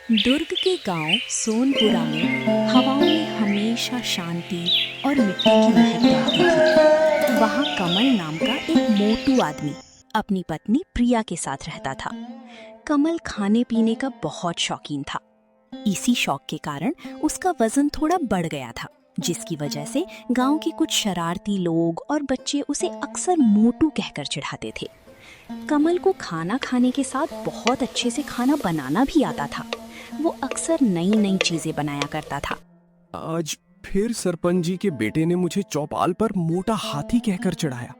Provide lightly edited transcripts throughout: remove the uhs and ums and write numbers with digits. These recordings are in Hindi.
दुर्ग के गांव सोनपुरा में हवाओं में हमेशा शांति और मिट्टी की महक रहती थी। वहाँ कमल नाम का एक मोटू आदमी अपनी पत्नी प्रिया के साथ रहता था। कमल खाने पीने का बहुत शौकीन था। इसी शौक के कारण उसका वजन थोड़ा बढ़ गया था, जिसकी वजह से गांव के कुछ शरारती लोग और बच्चे उसे अक्सर मोटू कहकर चिढ़ाते थे। कमल को खाना खाने के साथ बहुत अच्छे से खाना बनाना भी आता था। वो अक्सर नई नई चीजें बनाया करता था। आज फिर सरपंच जी के बेटे ने मुझे चौपाल पर मोटा हाथी कहकर चढ़ाया।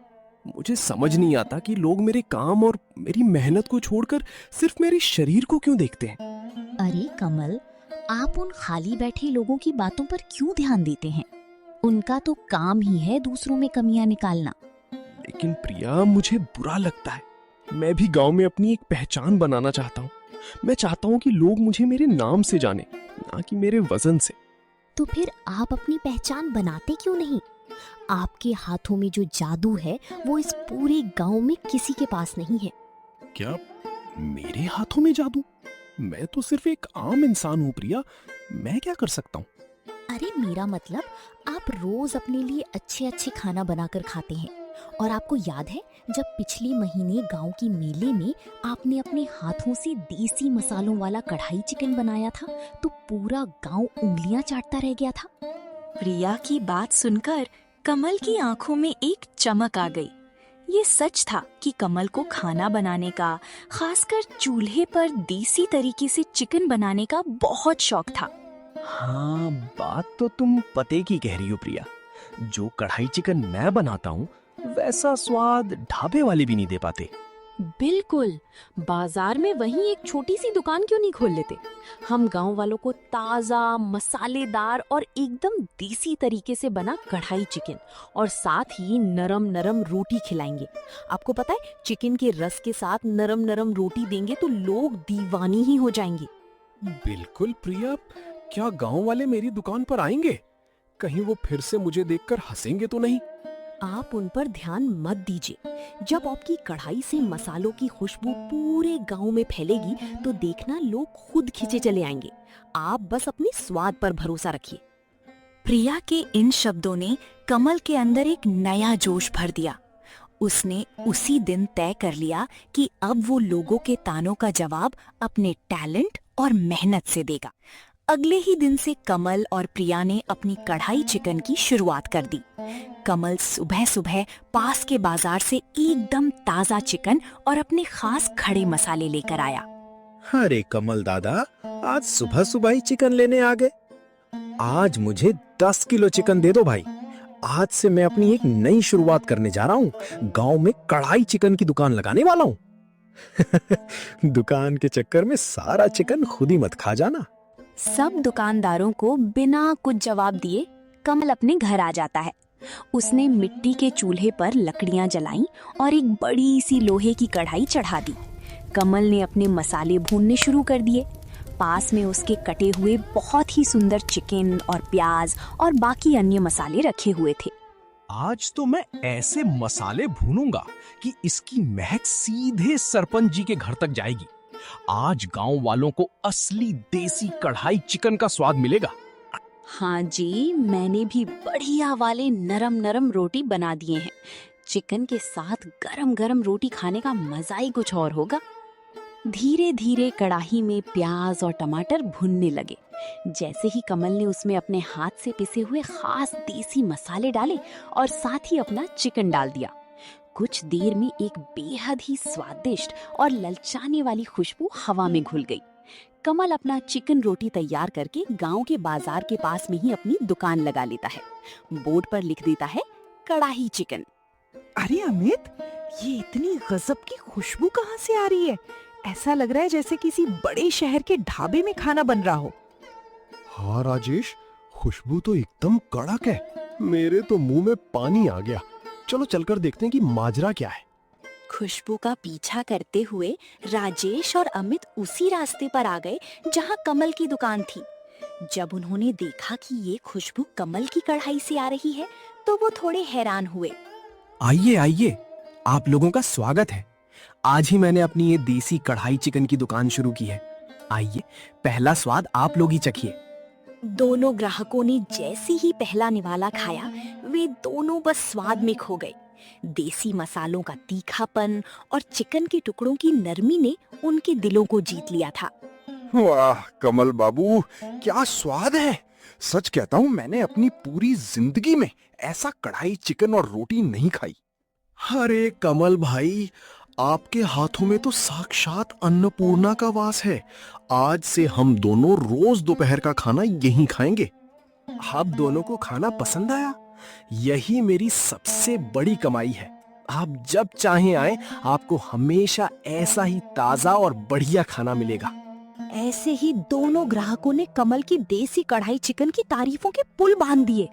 मुझे समझ नहीं आता कि लोग मेरे काम और मेरी मेहनत को छोड़कर सिर्फ मेरे शरीर को क्यों देखते हैं। अरे कमल, आप उन खाली बैठे लोगों की बातों पर क्यों ध्यान देते हैं? उनका तो काम ही है दूसरों में कमियां निकालना। लेकिन प्रिया, मुझे बुरा लगता है। मैं भी गांव में अपनी एक पहचान बनाना चाहता हूँ। मैं चाहता हूँ कि लोग मुझे मेरे नाम से जाने, ना कि मेरे वजन से। तो फिर आप अपनी पहचान बनाते क्यों नहीं? आपके हाथों में जो जादू है वो इस पूरे गांव में किसी के पास नहीं है। क्या मेरे हाथों में जादू? मैं तो सिर्फ एक आम इंसान हूँ प्रिया। मैं क्या कर सकता हूँ? अरे मेरा मतलब, आप रोज अपने लिए अच्छे अच्छे खाना बनाकर खाते हैं। और आपको याद है जब पिछले महीने गांव की मेले में आपने अपने हाथों से देसी मसालों वाला कढ़ाई चिकन बनाया था, तो पूरा गांव उंगलियां चाटता रह गया था। प्रिया की बात सुनकर कमल की आंखों में एक चमक आ गई। ये सच था कि कमल को खाना बनाने का, खासकर चूल्हे पर देसी तरीके से चिकन बनाने का बहुत शौक था। हाँ, बात तो तुम पते की कह रही हो प्रिया। जो कढ़ाई चिकन मैं बनाता हूँ वैसा स्वाद ढाबे वाले भी नहीं दे पाते। बिल्कुल। बाजार में वहीं एक छोटी सी दुकान क्यों नहीं खोल लेते? हम गांव वालों को ताजा, मसालेदार और एकदम देसी तरीके से बना कढ़ाई चिकन और साथ ही नरम नरम रोटी खिलाएंगे। आपको पता है, चिकन के रस के साथ नरम नरम रोटी देंगे तो लोग दीवानी ही हो जाएंगे। बिल्कुल प्रिया। क्या गांव वाले मेरी दुकान पर आएंगे? कहीं वो फिर से मुझे देखकर हंसेंगे तो नहीं? आप उन पर ध्यान मत दीजिए। जब आपकी कढ़ाई से मसालों की खुशबू पूरे गांव में फैलेगी तो देखना लोग खुद खींचे चले आएंगे। आप बस अपने स्वाद पर भरोसा रखिए। प्रिया के इन शब्दों ने कमल के अंदर एक नया जोश भर दिया। उसने उसी दिन तय कर लिया कि अब वो लोगों के तानों का जवाब अपने टैलेंट और मेहनत से देगा। अगले ही दिन से कमल और प्रिया ने अपनी कढ़ाई चिकन की शुरुआत कर दी। कमल सुबह सुबह पास के बाजार से एकदम ताजा चिकन और अपने खास खड़े मसाले लेकर आया। अरे कमल दादा, आज सुबह सुबह ही चिकन लेने आ गए। आज मुझे 10 किलो चिकन दे दो भाई। आज से मैं अपनी एक नई शुरुआत करने जा रहा हूँ। गांव में कढ़ाई चिकन की दुकान लगाने वाला हूँ। दुकान के चक्कर में सारा चिकन खुद ही मत खा जाना। सब दुकानदारों को बिना कुछ जवाब दिए कमल अपने घर आ जाता है। उसने मिट्टी के चूल्हे पर लकड़ियां जलाईं और एक बड़ी सी लोहे की कढ़ाई चढ़ा दी। कमल ने अपने मसाले भूनने शुरू कर दिए। पास में उसके कटे हुए बहुत ही सुंदर चिकन और प्याज और बाकी अन्य मसाले रखे हुए थे। आज तो मैं ऐसे मसाले भूनूंगा कि इसकी महक सीधे सरपंच जी के घर तक जाएगी। आज गांव वालों को असली देसी कढ़ाई चिकन का स्वाद मिलेगा। हाँ जी, मैंने भी बढ़िया वाले नरम नरम रोटी बना दिए हैं। चिकन के साथ गरम गरम रोटी खाने का मजा ही कुछ और होगा। धीरे धीरे कढ़ाई में प्याज और टमाटर भुनने लगे। जैसे ही कमल ने उसमें अपने हाथ से पिसे हुए खास देसी मसाले डाले और साथ ही अपना चिकन डाल दिया, कुछ देर में एक बेहद ही स्वादिष्ट और ललचाने वाली खुशबू हवा में घुल गई। कमल अपना चिकन रोटी तैयार करके गांव के बाजार के पास में ही अपनी दुकान लगा लेता है। बोर्ड पर लिख देता है, कढ़ाई चिकन। अरे अमित, ये इतनी गजब की खुशबू कहाँ से आ रही है? ऐसा लग रहा है जैसे किसी बड़े शहर के ढाबे में खाना बन रहा हो। हाँ राजेश, खुशबू तो एकदम कड़क है। मेरे तो मुंह में पानी आ गया। चलो चलकर देखते हैं कि माजरा क्या है। खुशबू का पीछा करते हुए राजेश और अमित उसी रास्ते पर आ गए जहां कमल की दुकान थी। जब उन्होंने देखा कि ये खुशबू कमल की कढ़ाई से आ रही है तो वो थोड़े हैरान हुए। आइए आइए, आप लोगों का स्वागत है। आज ही मैंने अपनी ये देसी कढ़ाई चिकन की दुकान शुरू की है। आइए, पहला स्वाद आप लोग ही चखिए। दोनों ग्राहकों ने जैसे ही पहला निवाला खाया, वे दोनों बस स्वाद में खो गए। देसी मसालों का तीखापन और चिकन के टुकड़ों की नरमी ने उनके दिलों को जीत लिया था। वाह कमल बाबू, क्या स्वाद है। सच कहता हूँ, मैंने अपनी पूरी जिंदगी में ऐसा कढ़ाई चिकन और रोटी नहीं खाई। अरे कमल भाई, आपके हाथों में तो साक्षात अन्नपूर्णा का वास है। आज से हम दोनों रोज दोपहर का खाना यहीं खाएंगे। आप दोनों को खाना पसंद आया? यही मेरी सबसे बड़ी कमाई है। आप जब चाहें आए, आपको हमेशा ऐसा ही ताजा और बढ़िया खाना मिलेगा। ऐसे ही दोनों ग्राहकों ने कमल की देसी कढ़ाई चिकन की तारीफों के पुल बांध दिए।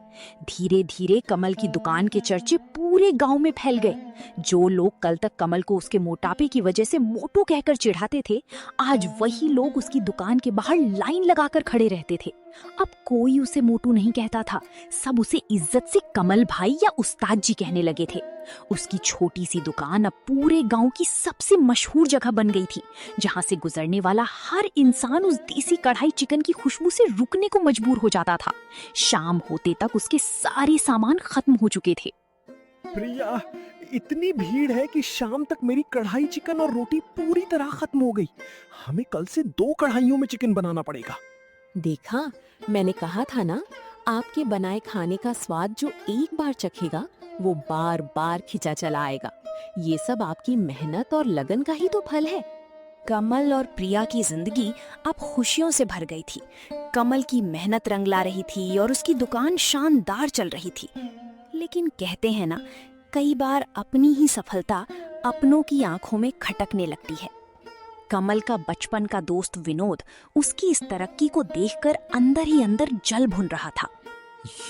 धीरे धीरे कमल की दुकान के चर्चे पूरे गांव में फैल गए। जो लोग कल तक कमल को उसके मोटापे की वजह से मोटू कहकर चिढ़ाते थे, आज वही लोग उसकी दुकान के बाहर लाइन लगाकर खड़े रहते थे। अब कोई उसे मोटू नहीं कहता था, सब उसे इज्जत से कमल भाई या उस्ताद जी कहने लगे थे। उसकी छोटी सी दुकान अब पूरे गांव की सबसे मशहूर जगह बन गई थी, जहां से गुजरने वाला हर इंसान उस देसी कढ़ाई चिकन की खुशबू से रुकने को मजबूर हो जाता था। शाम होते तक उसके सारे सामान खत्म हो चुके थे। प्रिया, इतनी भीड़ है कि शाम तक मेरी कढ़ाई चिकन और रोटी पूरी तरह खत्म हो गई। हमें कल से 2 कढ़ाइयों में चिकन बनाना पड़ेगा। देखा, मैंने कहा था ना, आपके बनाए खाने का स्वाद जो एक बार चखेगा वो बार बार खिंचा चला आएगा। ये सब आपकी मेहनत और लगन का ही तो फल है। कमल और प्रिया की जिंदगी अब खुशियों से भर गई थी। कमल की मेहनत रंग ला रही थी और उसकी दुकान शानदार चल रही थी। लेकिन कहते हैं ना, कई बार अपनी ही सफलता अपनों की आंखों में खटकने लगती है। कमल का बचपन का दोस्त विनोद उसकी इस तरक्की को देखकर अंदर ही अंदर जल भुन रहा था।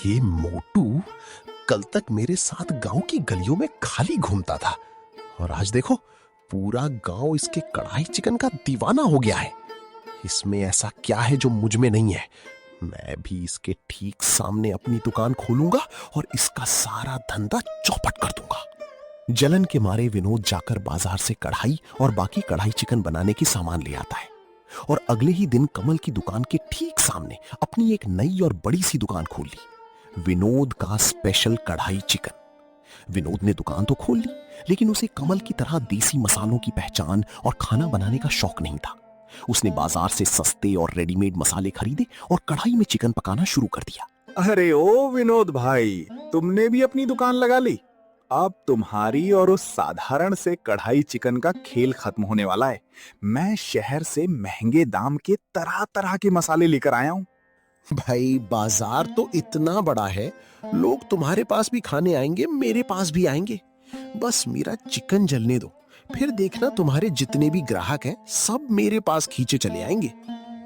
ये मोटू कल तक मेरे साथ गांव की गलियों में खाली घूमता था, और आज देखो पूरा गांव इसके कढ़ाई चिकन का दीवाना हो गया है। इसमें ऐसा क्या है जो मुझ में नहीं है? मैं भी इसके ठीक सामने अपनी दुकान खोलूंगा और इसका सारा धंधा चौपट कर दूंगा। जलन के मारे विनोद जाकर बाजार से कढ़ाई और बाकी कढ़ाई चिकन बनाने की सामान ले आता है, और अगले ही दिन कमल की दुकान के ठीक सामने अपनी एक नई और बड़ी सी दुकान खोल ली, विनोद का स्पेशल कढ़ाई चिकन। विनोद ने दुकान तो खोल ली, लेकिन उसे कमल की तरह देसी मसालों की पहचान और खाना बनाने का शौक नहीं था। उसने बाजार से सस्ते और रेडीमेड मसाले खरीदे और कढ़ाई में चिकन पकाना शुरू कर दिया। अरे ओ विनोद भाई, तुमने भी अपनी दुकान लगा ली। अब तुम्हारी और उस साधारण से कढ़ाई चिकन का खेल खत्म होने वाला है। मैं शहर से महंगे दाम के तरह तरह के मसाले लेकर आया हूँ। भाई, बाजार तो इतना बड़ा है, लोग तुम्हारे पास भी खाने आएंगे, मेरे पास भी आएंगे। बस मेरा चिकन जलने दो, फिर देखना तुम्हारे जितने भी ग्राहक हैं सब मेरे पास खींचे चले आएंगे।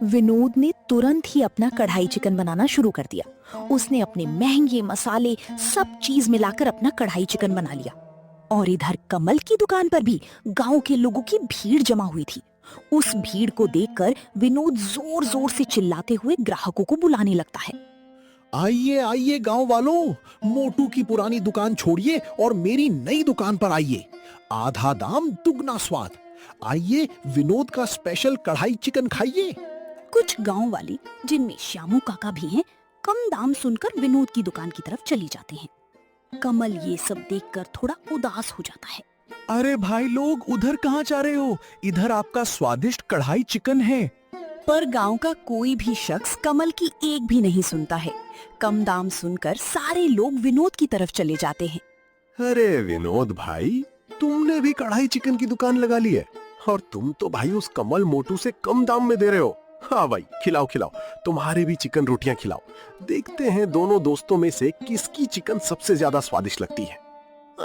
विनोद ने तुरंत ही अपना कढ़ाई चिकन बनाना शुरू कर दिया। उसने अपने महंगे मसाले सब चीज मिलाकर अपना कढ़ाई चिकन बना लिया। और इधर कमल की दुकान पर भी गांव के लोगों की भीड़ जमा हुई थी। उस भीड़ को देखकर विनोद जोर जोर से चिल्लाते हुए ग्राहकों को बुलाने लगता है। आइए आइए गांव वालों, मोटू की पुरानी दुकान छोड़िए और मेरी नई दुकान पर आइए। आधा दाम दुगना स्वाद। आइए विनोद का स्पेशल कढ़ाई चिकन खाइए। कुछ गांव वाले, जिनमें श्यामू काका भी हैं, कम दाम सुनकर विनोद की दुकान की तरफ चले जाते हैं। कमल ये सब देखकर थोड़ा उदास हो जाता है। अरे भाई लोग, उधर कहाँ जा रहे हो? इधर आपका स्वादिष्ट कढ़ाई चिकन है। पर गांव का कोई भी शख्स कमल की एक भी नहीं सुनता है। कम दाम सुनकर सारे लोग विनोद की तरफ चले जाते हैं। अरे विनोद भाई, तुमने भी कढ़ाई चिकन की दुकान लगा ली है, और तुम तो भाई उस कमल मोटू से कम दाम में दे रहे हो। हाँ भाई, खिलाओ खिलाओ, तुम्हारे भी चिकन रोटियां खिलाओ। देखते हैं दोनों दोस्तों में से किसकी चिकन सबसे ज्यादा स्वादिष्ट लगती है।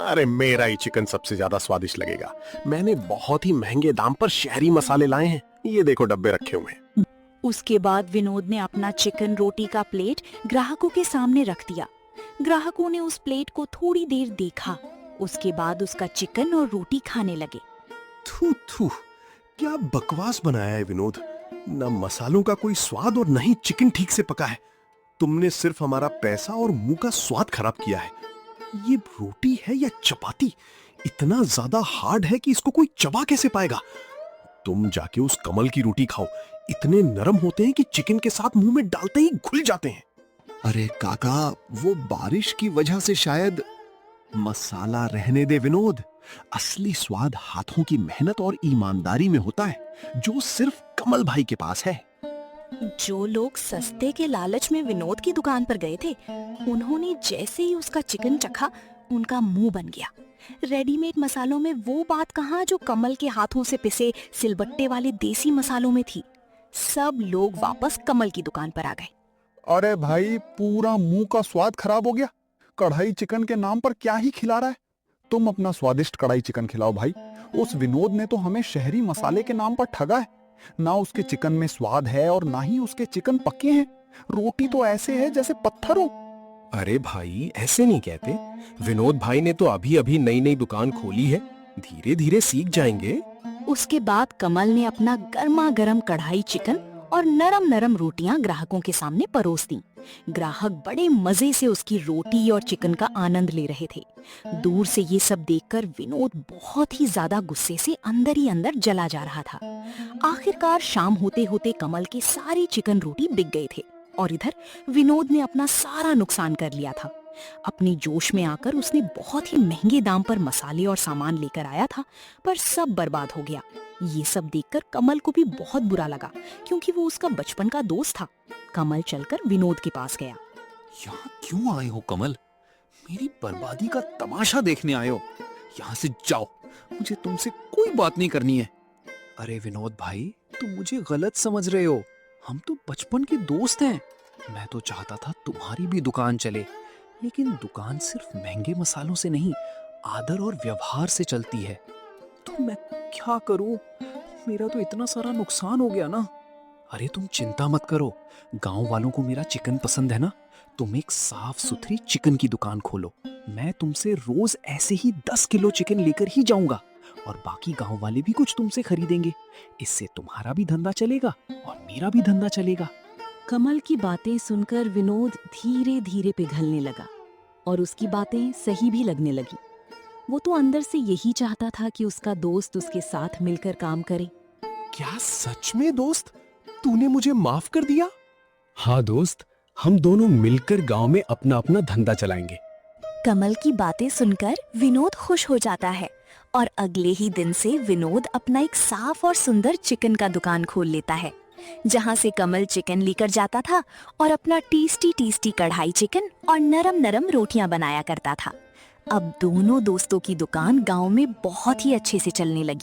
अरे मेरा ही चिकन सबसे ज्यादा स्वादिष्ट लगेगा। मैंने बहुत ही महंगे दाम पर शहरी मसाले लाए हैं, ये देखो डब्बे रखे हुए हैं। उसके बाद विनोद ने अपना चिकन रोटी का प्लेट ग्राहकों के सामने रख दिया। ग्राहकों ने उस प्लेट को थोड़ी देर देखा, उसके बाद उसका चिकन और रोटी खाने लगे। थू थू, क्या बकवास बनाया है विनोद। न मसालों का कोई स्वाद और न ही चिकन ठीक से पका है। तुमने सिर्फ हमारा पैसा और मुंह का स्वाद खराब किया है। ये रोटी है या चपाती? इतना ज्यादा हार्ड है कि इसको कोई चबा कैसे पाएगा? तुम जाके उस कमल की रोटी खाओ, इतने नरम होते हैं कि चिकन के साथ मुंह में डालते ही घुल जाते हैं। अरे काका, वो बारिश की वजह से शायद। मसाला रहने दे विनोद। असली स्वाद हाथों की मेहनत और ईमानदारी में होता है, जो सिर्फ कमल भाई के पास है। जो लोग सस्ते के लालच में विनोद की दुकान पर गए थे, उन्होंने जैसे ही उसका चिकन चखा, उनका मुंह बन गया। रेडीमेड मसालों में वो बात कहाँ जो कमल के हाथों से पिसे सिलबट्टे वाले देसी मसालों में थी। सब लोग वापस कमल की दुकान पर आ गए। अरे भाई, पूरा मुंह का स्वाद खराब हो गया। कढ़ाई चिकन के नाम पर क्या ही खिला रहा है। तुम अपना स्वादिष्ट कढ़ाई चिकन खिलाओ भाई। उस विनोद ने तो हमें शहरी मसाले के नाम पर ठगा है। ना उसके चिकन में स्वाद है और ना ही उसके चिकन पके हैं। रोटी तो ऐसे है जैसे पत्थर हो। अरे भाई, ऐसे नहीं कहते। विनोद भाई ने तो अभी अभी नई नई दुकान खोली है, धीरे धीरे सीख जाएंगे। उसके बाद कमल ने अपना गर्मा गर्म कढ़ाई चिकन और नरम नरम रोटियां ग्राहकों के सामने परोस दी। ग्राहक बड़े मजे से उसकी रोटी और चिकन का आनंद ले रहे थे। दूर से ये सब देखकर विनोद बहुत ही ज्यादा गुस्से से अंदर ही अंदर जला जा रहा था। आखिरकार शाम होते होते कमल के सारी चिकन रोटी बिक गए थे और इधर विनोद ने अपना सारा नुकसान कर लिया था। अपनी जोश में आकर उसने बहुत ही महंगे दाम पर मसाले और सामान लेकर आया था, पर सब बर्बाद हो गया। ये सब देखकर कमल को भी बहुत बुरा लगा, क्योंकि वो उसका बचपन का दोस्त था। कमल चलकर विनोद के पास गया। यहाँ क्यों आए हो कमल? मेरी बर्बादी का तमाशा देखने आए हो? यहाँ से जाओ, मुझे तुमसे कोई बात नहीं करनी है। अरे विनोद भाई, तुम मुझे गलत समझ रहे हो। हम तो बचपन के दोस्त हैं। मैं तो चाहता था तुम्हारी भी दुकान चले, लेकिन दुकान सिर्फ महंगे मसालों से नहीं, आदर और व्यवहार से चलती है। तो मैं क्या करूं? मेरा तो इतना सारा नुकसान हो गया ना। अरे तुम चिंता मत करो, गांव वालों को मेरा चिकन पसंद है ना। तुम एक साफ सुथरी चिकन की दुकान खोलो। मैं तुमसे रोज ऐसे ही 10 किलो चिकन लेकर ही जाऊंगा और बाकी गांव वाले भी कुछ तुमसे खरीदेंगे। इससे तुम्हारा भी धंधा चलेगा और मेरा भी धंधा चलेगा। कमल की बातें सुनकर विनोद धीरे धीरे पिघलने लगा और उसकी बातें सही भी लगने लगी। वो तो अंदर से यही चाहता था कि उसका दोस्त उसके साथ मिलकर काम करे। क्या सच में दोस्त, तूने मुझे माफ कर दिया? हाँ दोस्त, हम दोनों मिलकर गांव में अपना अपना धंधा चलाएंगे। कमल की बातें सुनकर विनोद खुश हो जाता है और अगले ही दिन से विनोद अपना एक साफ और सुंदर चिकन का दुकान खोल लेता है, जहाँ से कमल चिकन लेकर जाता था और अपना टेस्टी टेस्टी कढ़ाई चिकन और नरम नरम रोटियां बनाया करता था। अब दोनों दोस्तों की दुकान गांव में बहुत ही अच्छे से चलने लगी।